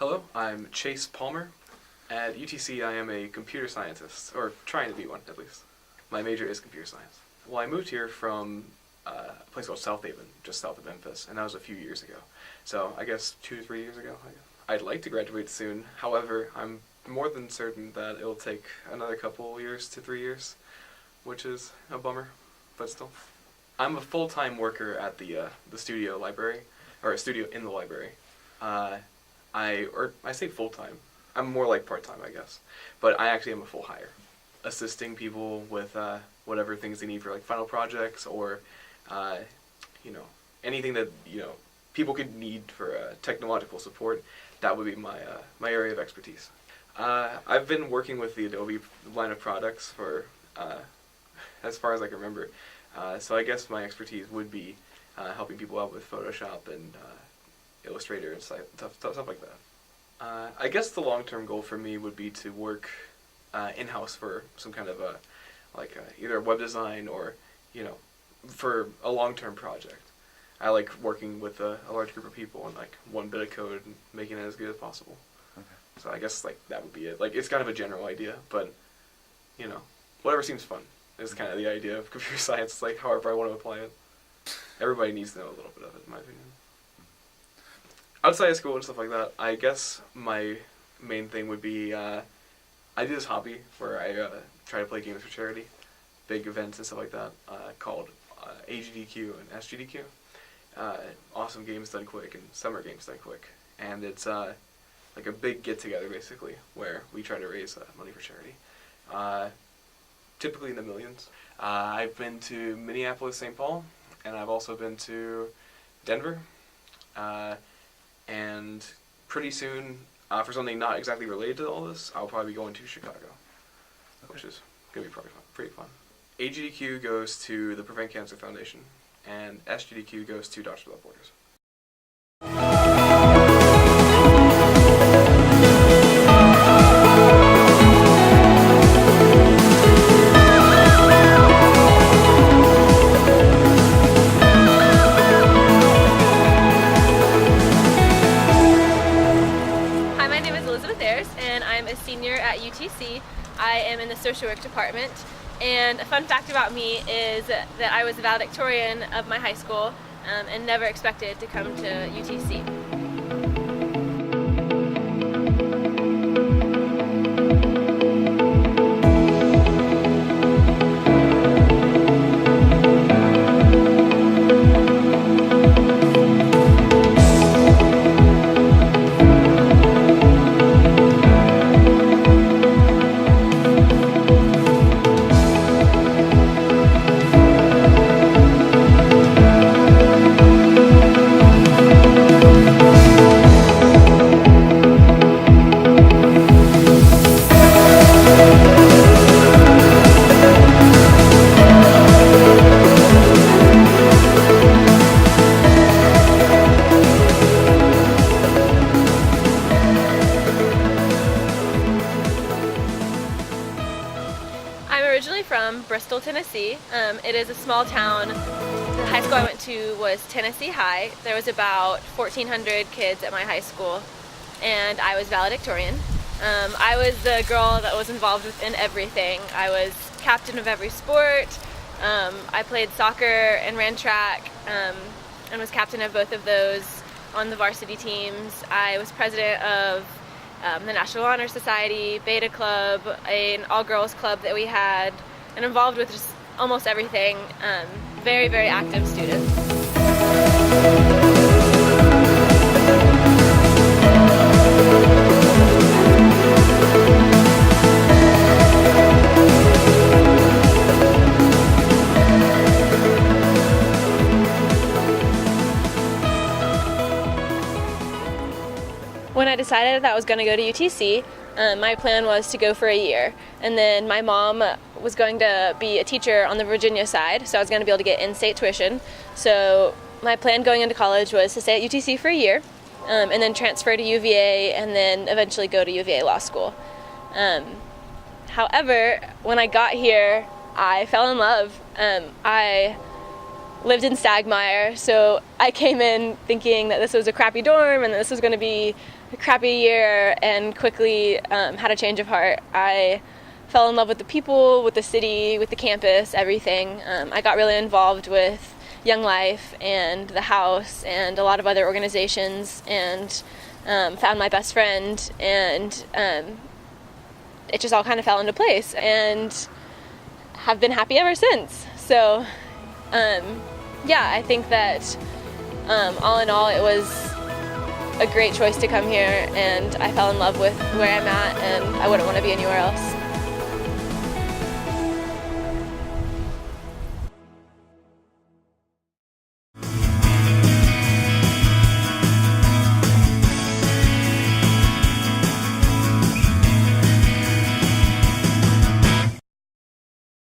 Hello, I'm Chase Palmer. At UTC, I am a computer scientist, or trying to be one at least. My major is computer science. Well, I moved here from a place called South Haven, just south of Memphis, and that was a few years ago. So I guess 2 to 3 years ago. I'd like to graduate soon. However, I'm more than certain that it'll take another couple years to 3 years, which is a bummer, but still. I'm a full-time worker at the studio library, or a studio in the library. I say full-time. I'm more like part-time, I guess. But I actually am a full hire, assisting people with whatever things they need for like final projects or, anything that people could need for technological support. That would be my area of expertise. I've been working with the Adobe line of products for as far as I can remember. So I guess my expertise would be helping people out with Photoshop and Illustrator and stuff like that. I guess the long-term goal for me would be to work in-house for some kind of either web design or for a long-term project. I like working with a large group of people and like one bit of code and making it as good as possible. Okay. So I guess that would be it. It's kind of a general idea, but whatever seems fun is kind of the idea of computer science. However I want to apply it. Everybody needs to know a little bit of it, in my opinion. Outside of school and stuff like that, I guess my main thing would be I do this hobby where I try to play games for charity, big events and stuff like that, called AGDQ and SGDQ. Awesome games done quick and summer games done quick. And it's like a big get-together, basically, where we try to raise money for charity. Typically in the millions. I've been to Minneapolis, St. Paul, and I've also been to Denver. And pretty soon, for something not exactly related to all this, I'll probably be going to Chicago, which is going to be pretty fun. AGDQ goes to the Prevent Cancer Foundation, and SGDQ goes to Doctors Without Borders. I'm a senior at UTC. I am in the social work department, and a fun fact about me is that I was the valedictorian of my high school and never expected to come to UTC. I'm originally from Bristol, Tennessee. It is a small town. The high school I went to was Tennessee High. There was about 1,400 kids at my high school, and I was valedictorian. I was the girl that was involved in everything. I was captain of every sport. I played soccer and ran track and was captain of both of those on the varsity teams. I was president of the National Honor Society, Beta Club, an all-girls club that we had, and involved with just almost everything. Very, very active student. When I decided that I was going to go to UTC, my plan was to go for a year. And then my mom was going to be a teacher on the Virginia side, so I was going to be able to get in-state tuition. So my plan going into college was to stay at UTC for a year, and then transfer to UVA, and then eventually go to UVA Law School. However, when I got here, I fell in love. I lived in Stagmeyer, so I came in thinking that this was a crappy dorm and this was going to be a crappy year, and quickly had a change of heart. I fell in love with the people, with the city, with the campus, everything. I got really involved with Young Life and the House and a lot of other organizations, and found my best friend, and it just all kind of fell into place, and have been happy ever since. So yeah, I think that all in all it was a great choice to come here, and I fell in love with where I'm at, and I wouldn't want to be anywhere else.